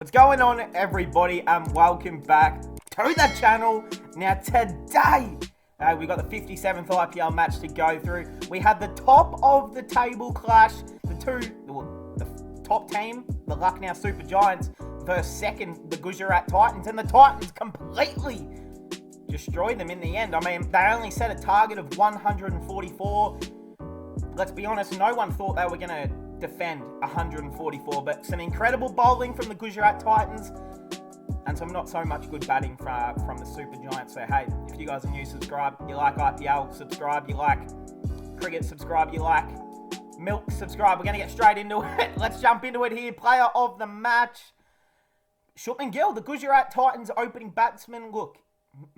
What's going on, everybody, and welcome back to the channel. Now today we got the 57th IPL match to go through. We had the top of the table clash, the top team, the Lucknow Super Giants, versus second, the Gujarat Titans, and the Titans completely destroyed them in the end. I mean, they only set a target of 144. Let's be honest, no one thought they were going to defend 144, but some incredible bowling from the Gujarat Titans and some not so much good batting from the Super Giants. So hey, if you guys are new, subscribe. You like IPL, subscribe. You like cricket, subscribe. You like milk, subscribe. We're going to get straight into it. Let's jump into it here. Player of the match, Shubman Gill, the Gujarat Titans opening batsman. Look,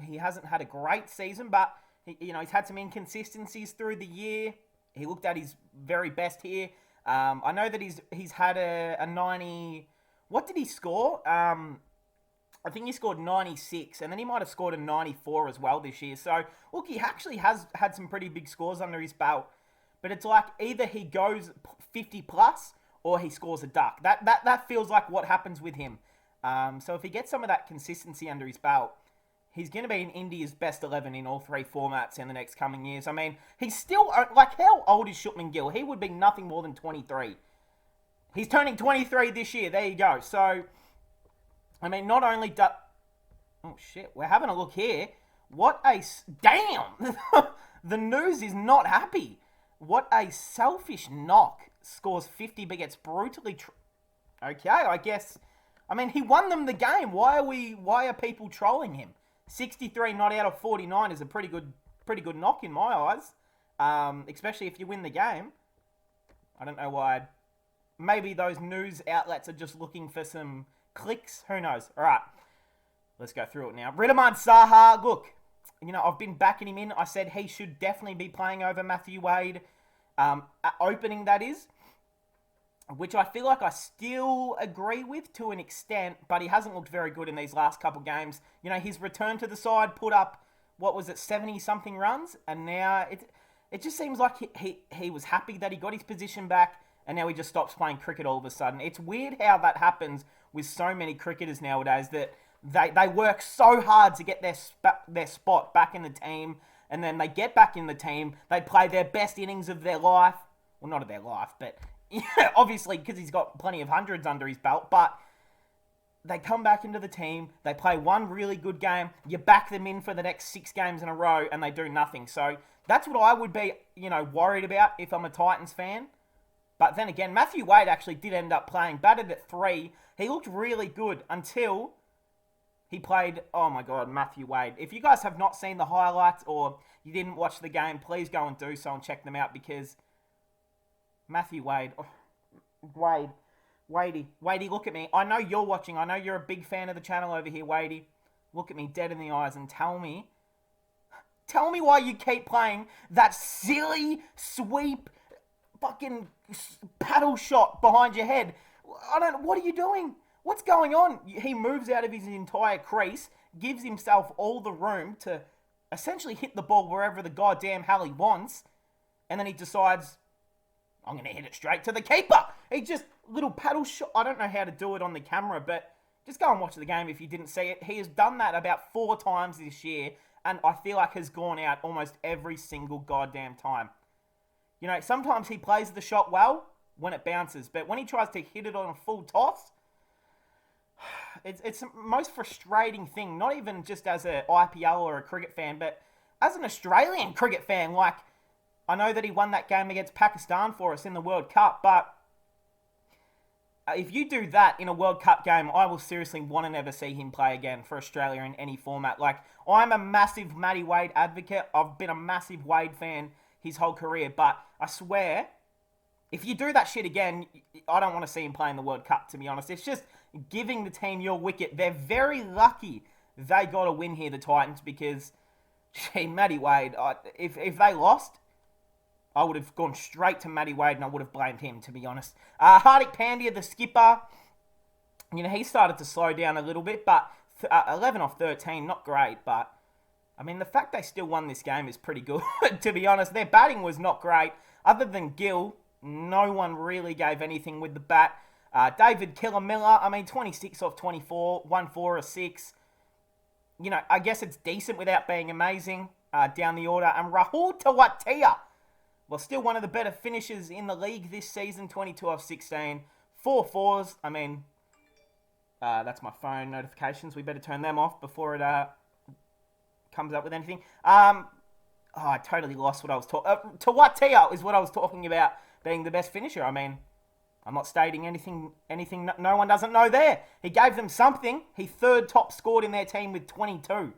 he hasn't had a great season, but he's had some inconsistencies through the year. He looked at his very best here. I know that he's had a 90... What did he score? I think he scored 96, and then he might have scored a 94 as well this year. So, look, he actually has had some pretty big scores under his belt. But it's like either he goes 50 plus or he scores a duck. That feels like what happens with him. So if he gets some of that consistency under his belt, he's going to be in India's best 11 in all three formats in the next coming years. I mean, he's still, like, how old is Shubman Gill? He would be nothing more than 23. He's turning 23 this year. There you go. So, I mean, not only oh, shit. We're having a look here. Damn! The news is not happy. What a selfish knock. Scores 50 but gets brutally... Okay, I guess... I mean, he won them the game. Why are people trolling him? 63 not out of 49 is a pretty good knock in my eyes. Especially if you win the game. I don't know why. Maybe those news outlets are just looking for some clicks. Who knows? Alright. Let's go through it now. Ridhaman Saha, look. I've been backing him in. I said he should definitely be playing over Matthew Wade. Opening, that is. Which I feel like I still agree with to an extent, but he hasn't looked very good in these last couple games. His return to the side put up, 70-something runs, and now it just seems like he was happy that he got his position back, and now he just stops playing cricket all of a sudden. It's weird how that happens with so many cricketers nowadays, that they work so hard to get their spot back in the team, and then they get back in the team, they play their best innings of their life. Well, not of their life, but... Yeah, obviously, because he's got plenty of hundreds under his belt, but they come back into the team, they play one really good game, you back them in for the next 6 games in a row, and they do nothing. So that's what I would be, worried about if I'm a Titans fan. But then again, Matthew Wade actually did end up playing, batted at 3. He looked really good until he played, oh my God, Matthew Wade. If you guys have not seen the highlights or you didn't watch the game, please go and do so and check them out, because... Matthew Wade. Wadey, look at me. I know you're watching. I know you're a big fan of the channel over here, Wadey. Look at me dead in the eyes and tell me why you keep playing that silly sweep fucking paddle shot behind your head. What are you doing? What's going on? He moves out of his entire crease, gives himself all the room to essentially hit the ball wherever the goddamn hell he wants, and then he decides... I'm going to hit it straight to the keeper. He just, little paddle shot. I don't know how to do it on the camera, but just go and watch the game if you didn't see it. He has done that about 4 times this year, and I feel like has gone out almost every single goddamn time. Sometimes he plays the shot well when it bounces, but when he tries to hit it on a full toss, it's the most frustrating thing, not even just as an IPL or a cricket fan, but as an Australian cricket fan. Like, I know that he won that game against Pakistan for us in the World Cup, but if you do that in a World Cup game, I will seriously want to never see him play again for Australia in any format. Like, I'm a massive Matty Wade advocate. I've been a massive Wade fan his whole career, but I swear, if you do that shit again, I don't want to see him play in the World Cup, to be honest. It's just giving the team your wicket. They're very lucky they got a win here, the Titans, because, gee, Matty Wade, if they lost... I would have gone straight to Matty Wade and I would have blamed him, to be honest. Hardik Pandya, the skipper, he started to slow down a little bit, but 11 off 13, not great. But, I mean, the fact they still won this game is pretty good, to be honest. Their batting was not great. Other than Gill, no one really gave anything with the bat. David Killer Miller, 26 off 24, 1 4 or 6. I guess it's decent without being amazing down the order. And Rahul Tawatia, well, still one of the better finishers in the league this season, 22 off 16, 4 4s. That's my phone notifications. We better turn them off before it comes up with anything. I totally lost what I was talking. Tawatia is what I was talking about being the best finisher. I'm not stating anything no one doesn't know there. He gave them something. He third top scored in their team with 22.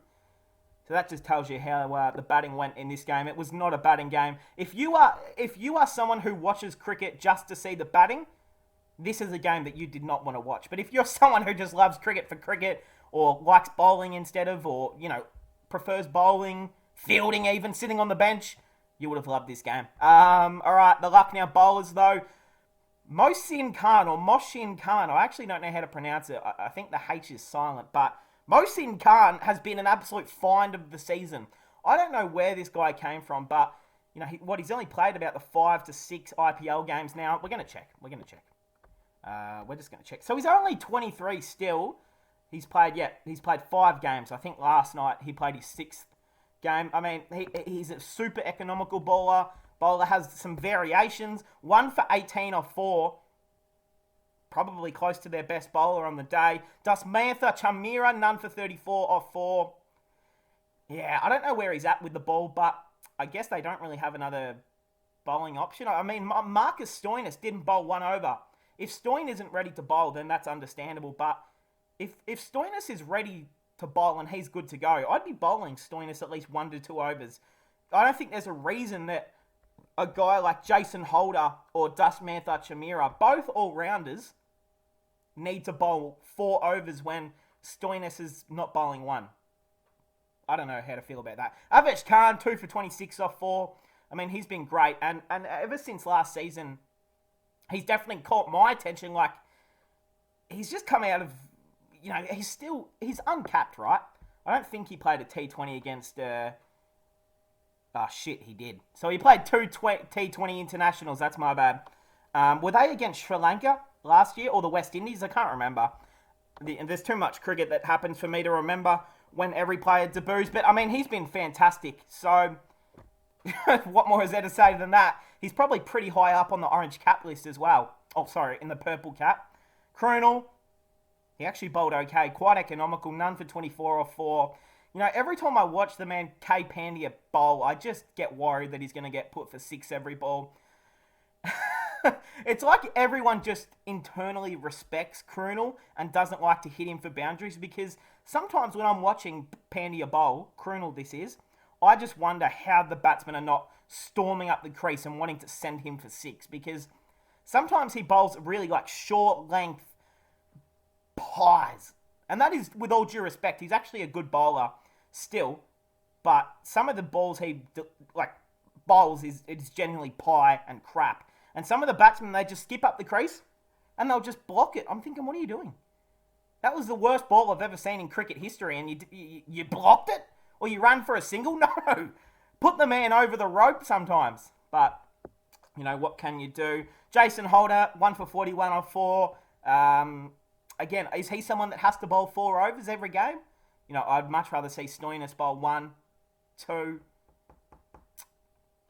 So that just tells you how the batting went in this game. It was not a batting game. If you are someone who watches cricket just to see the batting, this is a game that you did not want to watch. But if you're someone who just loves cricket for cricket, or likes bowling instead of, or prefers bowling, fielding even, sitting on the bench, you would have loved this game. All right, the Lucknow bowlers though. Mohsin Khan, I actually don't know how to pronounce it. I think the H is silent, but Mohsin Khan has been an absolute find of the season. I don't know where this guy came from, but he's only played about the 5 to 6 IPL games now. We're going to check. We're just going to check. So he's only 23 still. He's played 5 games. I think last night he played his 6th game. He's a super economical bowler. Bowler has some variations. 1 for 18 off 4. Probably close to their best bowler on the day. Dasmantha Chamira, none for 34 off 4. Yeah, I don't know where he's at with the ball, but I guess they don't really have another bowling option. Marcus Stoinis didn't bowl 1 over. If Stoin isn't ready to bowl, then that's understandable. But if Stoinis is ready to bowl and he's good to go, I'd be bowling Stoinis at least 1 to 2 overs. I don't think there's a reason that a guy like Jason Holder or Dasmantha Chamira, both all-rounders, need to bowl 4 overs when Stoinis is not bowling 1. I don't know how to feel about that. Avesh Khan, 2 for 26 off 4. He's been great. And ever since last season, he's definitely caught my attention. Like, he's just come out of, he's uncapped, right? I don't think he played a T20 against... he did. So he played 2 T20 internationals. That's my bad. Were they against Sri Lanka last year or the West Indies? I can't remember. There's too much cricket that happens for me to remember when every player debuts. But, he's been fantastic. So, what more is there to say than that? He's probably pretty high up on the orange cap list as well. Oh, sorry, in the purple cap. Krunal, he actually bowled okay. Quite economical. None for 24 off 4. Every time I watch the man K. Pandya bowl, I just get worried that he's going to get put for 6 every ball. It's like everyone just internally respects Krunal and doesn't like to hit him for boundaries, because sometimes when I'm watching Pandya bowl, Krunal this is, I just wonder how the batsmen are not storming up the crease and wanting to send him for 6, because sometimes he bowls really like short length pies. And that is, with all due respect, he's actually a good bowler still, but some of the balls he bowls it's generally pie and crap. And some of the batsmen, they just skip up the crease and they'll just block it. I'm thinking, what are you doing? That was the worst ball I've ever seen in cricket history, and you blocked it? Or you ran for a single? No. Put the man over the rope sometimes. But, what can you do? Jason Holder, 1 for 41 off 4. Again, is he someone that has to bowl 4 overs every game? I'd much rather see Stoinis bowl 1, 2.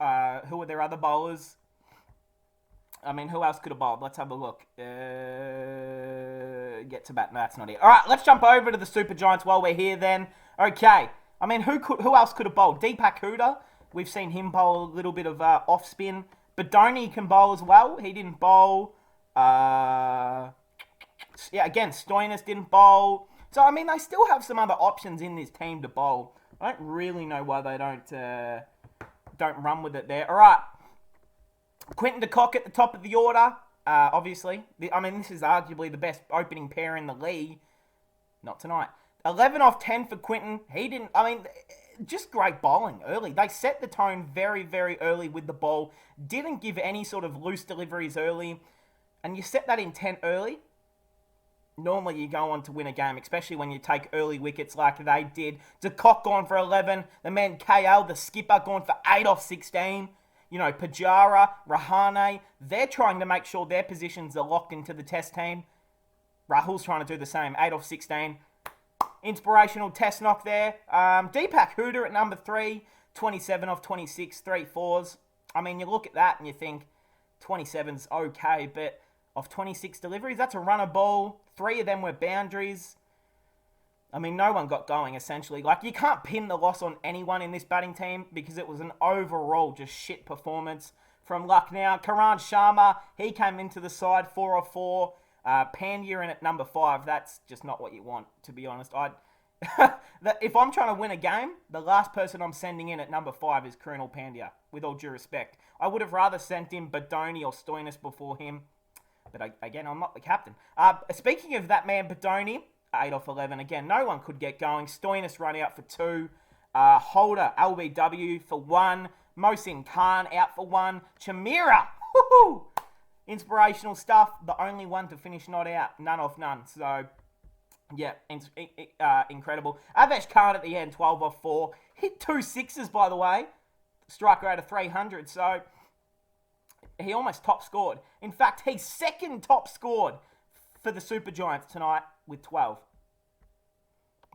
Who are their other bowlers? Who else could have bowled? Let's have a look. Get to bat. No, that's not it. All right, let's jump over to the Super Giants while we're here then. Okay. Who else could have bowled? Deepak Huda. We've seen him bowl a little bit of off spin. Badoni can bowl as well. He didn't bowl. Again, Stoinis didn't bowl. So, they still have some other options in this team to bowl. I don't really know why they don't run with it there. All right. Quinton de Kock at the top of the order. Obviously. This is arguably the best opening pair in the league. Not tonight. 11 off 10 for Quinton. He didn't... just great bowling early. They set the tone very, very early with the ball. Didn't give any sort of loose deliveries early. And you set that intent early, normally you go on to win a game, especially when you take early wickets like they did. De Kock gone for 11. The man KL, the skipper, gone for 8 off 16. Pujara, Rahane, they're trying to make sure their positions are locked into the test team. Rahul's trying to do the same. 8 off 16. Inspirational test knock there. Deepak Huda at number 3. 27 off 26. 3 fours. I mean, you look at that and you think 27's okay, but off 26 deliveries, that's a runner ball. 3 of them were boundaries. I mean, no one got going, essentially. Like, you can't pin the loss on anyone in this batting team because it was an overall just shit performance from Lucknow. Karan Sharma, he came into the side 4 off 4. Pandya in at number 5. That's just not what you want, to be honest. If I'm trying to win a game, the last person I'm sending in at number 5 is Krunal Pandya, with all due respect. I would have rather sent in Badoni or Stoinis before him. But again, I'm not the captain. Speaking of that man, Badoni, 8 off 11. Again, no one could get going. Stoinis run out for 2. Holder, LBW for 1. Mohsin Khan out for 1. Chamira, woohoo! Inspirational stuff. The only one to finish not out. None off none. So, yeah, incredible. Avesh Khan at the end, 12 off 4. Hit 2 sixes, by the way. Strike rate of 300. So, he almost top scored. In fact, he's second top scored for the Super Giants tonight with 12.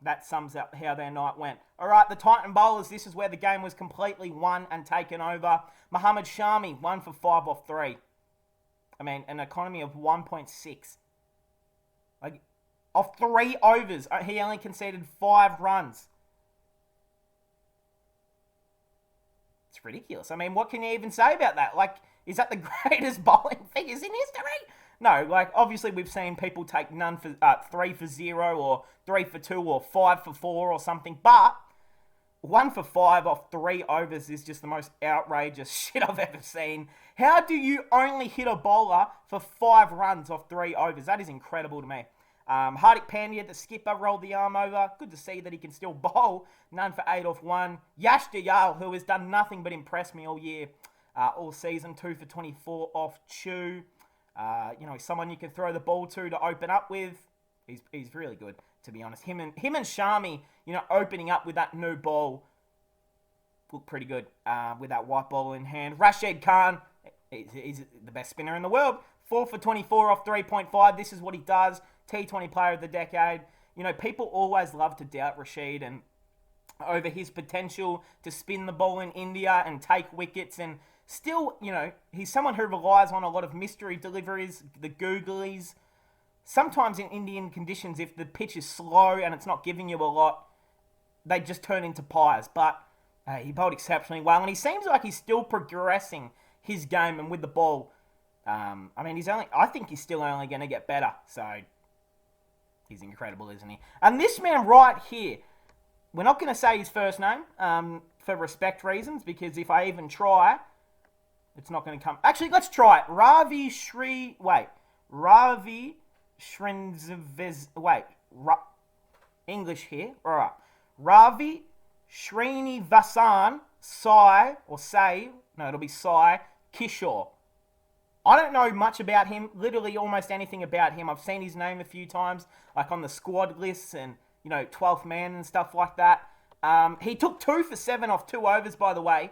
That sums up how their night went. All right, the Titan bowlers, this is where the game was completely won and taken over. Mohammad Shami, 1 for 5 off 3. I mean, an economy of 1.6. Like, off 3 overs, he only conceded 5 runs. It's ridiculous. I mean, what can you even say about that? Like, is that the greatest bowling figures in history? No, like, obviously we've seen people take 3 for 0 or 3 for 2 or 5 for 4 or something, but 1 for 5 off 3 overs is just the most outrageous shit I've ever seen. How do you only hit a bowler for 5 runs off 3 overs? That is incredible to me. Hardik Pandya, the skipper, rolled the arm over. Good to see that he can still bowl. None for 8 off 1. Yash Dayal, who has done nothing but impress me all year, all season, 2 for 24 off 2. Someone you can throw the ball to open up with. He's really good, to be honest. Him and Shami, opening up with that new ball, look pretty good with that white ball in hand. Rashid Khan, he's the best spinner in the world. 4 for 24 off 3.5. This is what he does. T20 player of the decade. People always love to doubt Rashid and over his potential to spin the ball in India and take wickets. And still, he's someone who relies on a lot of mystery deliveries, the googlies. Sometimes in Indian conditions, if the pitch is slow and it's not giving you a lot, they just turn into pies. But he bowled exceptionally well, and he seems like he's still progressing his game and with the ball. I think he's still only going to get better. So, he's incredible, isn't he? And this man right here, we're not going to say his first name for respect reasons, because if I even try, it's not going to come. Actually, let's try it. Ravi Srinivas. English here. All right. Ravi Srinivasan Sai Kishore. I don't know much about him, literally almost anything about him. I've seen his name a few times, like on the squad lists and, 12th man and stuff like that. He took 2 for 7 off 2 overs, by the way.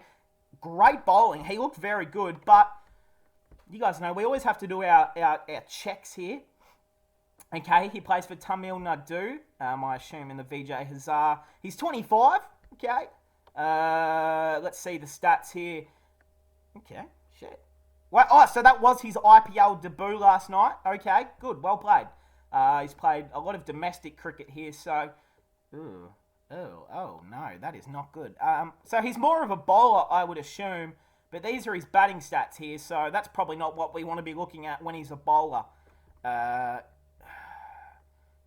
Great bowling. He looked very good, but you guys know we always have to do our checks here. Okay, he plays for Tamil Nadu, I assume in the Vijay Hazare. He's 25, okay. Let's see the stats here. Okay, shit. So that was his IPL debut last night. Okay, good, well played. He's played a lot of domestic cricket here, so... Oh, no, that is not good. So he's more of a bowler, I would assume, but these are his batting stats here, so that's probably not what we want to be looking at when he's a bowler.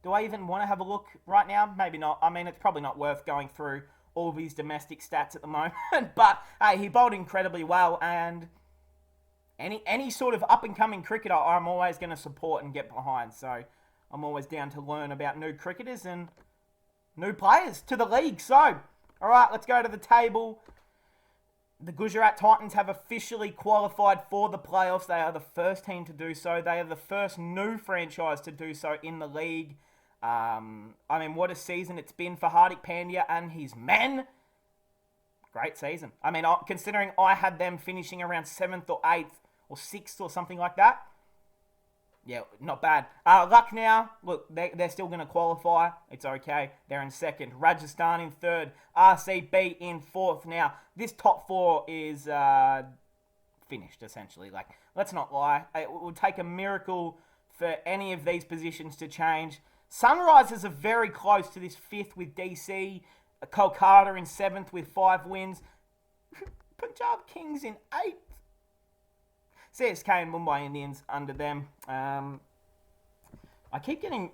Do I even want to have a look right now? Maybe not. I mean, it's probably not worth going through all of his domestic stats at the moment, but hey, he bowled incredibly well, and any sort of up-and-coming cricketer I'm always going to support and get behind, so I'm always down to learn about new cricketers and new players to the league. So, all right, let's go to the table. The Gujarat Titans have officially qualified for the playoffs. They are the first team to do so. They are the first new franchise to do so in the league. What a season it's been for Hardik Pandya and his men. great season. I mean, considering I had them finishing around 7th or 8th or 6th or something like that. Yeah, not bad. Lucknow, look, they're still going to qualify. It's okay. They're in 2nd. Rajasthan in 3rd. RCB in 4th. Now, this top 4 is finished, essentially. Like, let's not lie. It would take a miracle for any of these positions to change. Sunrisers are very close to this 5th with DC. Kolkata in 7th with 5 wins. Punjab Kings in 8th. CSK and Mumbai Indians under them. I keep getting...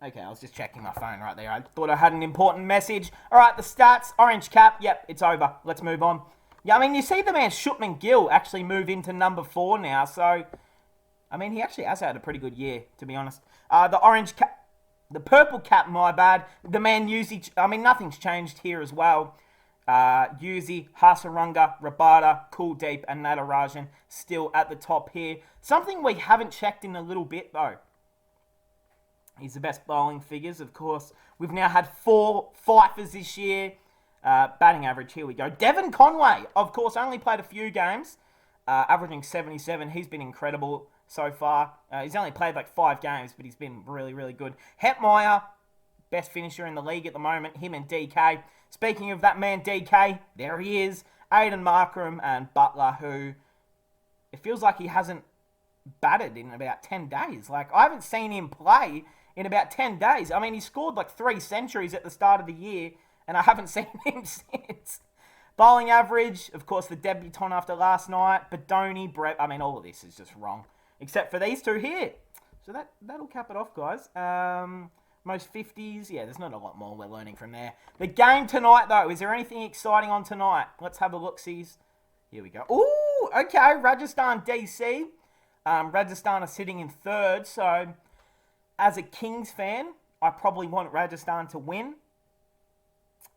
Okay, I was just checking my phone right there. I thought I had an important message. All right, the stats. Orange cap. Yep, it's over. Let's move on. Yeah, I mean, you see the man Shupman Gill actually move into number 4 now. So, I mean, he actually has had a pretty good year, to be honest. The orange cap... The purple cap, my bad. The man Yuzi... I mean, nothing's changed here as well. Yuzi, Hasaranga, Rabada, Kuldeep and Natarajan still at the top here. Something we haven't checked in a little bit though. He's the best bowling figures, of course. We've now had 4 fifers this year. Batting average, here we go. Devon Conway, of course, only played a few games. Averaging 77. He's been incredible so far. He's only played like 5 games, but he's been really, really good. Hetmeyer, best finisher in the league at the moment. Him and DK. Speaking of that man, DK, there he is. Aiden Markram and Butler, who it feels like he hasn't batted in about 10 days. Like, I haven't seen him play in about 10 days. I mean, he scored like 3 centuries at the start of the year, and I haven't seen him since. Bowling average, of course, the debutant after last night. Badoni, Brett. I mean, all of this is just wrong, except for these 2 here. So that'll cap it off, guys. Most 50s. Yeah, there's not a lot more we're learning from there. The game tonight, though. Is there anything exciting on tonight? Let's have a look-sees. Here we go. Ooh, okay. Rajasthan DC. Rajasthan are sitting in 3rd. So, as a Kings fan, I probably want Rajasthan to win.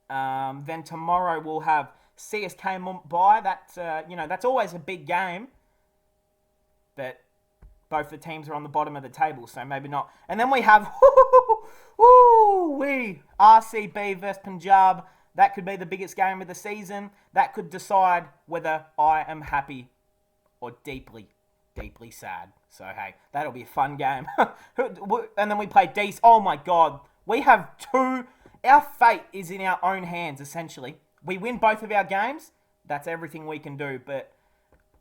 Then tomorrow we'll have CSK Mumbai. That's always a big game. But both the teams are on the bottom of the table, so maybe not. And then we have RCB versus Punjab. That could be the biggest game of the season. That could decide whether I am happy or deeply, deeply sad. So, hey, that'll be a fun game. And then we play DC. Oh, my God. We have 2. Our fate is in our own hands, essentially. We win both of our games. That's everything we can do, but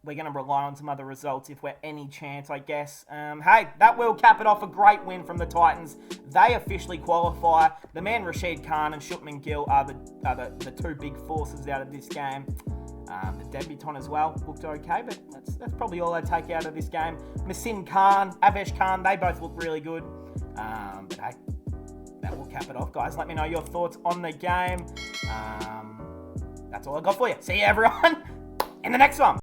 we're going to rely on some other results if we're any chance, I guess. Hey, that will cap it off. A great win from the Titans. They officially qualify. The man Rashid Khan and Shupman Gill are the 2 big forces out of this game. The debutant as well looked okay, but that's probably all I take out of this game. Masin Khan, Avesh Khan, they both look really good. But hey, that will cap it off, guys. Let me know your thoughts on the game. That's all I got for you. See you, everyone, in the next one.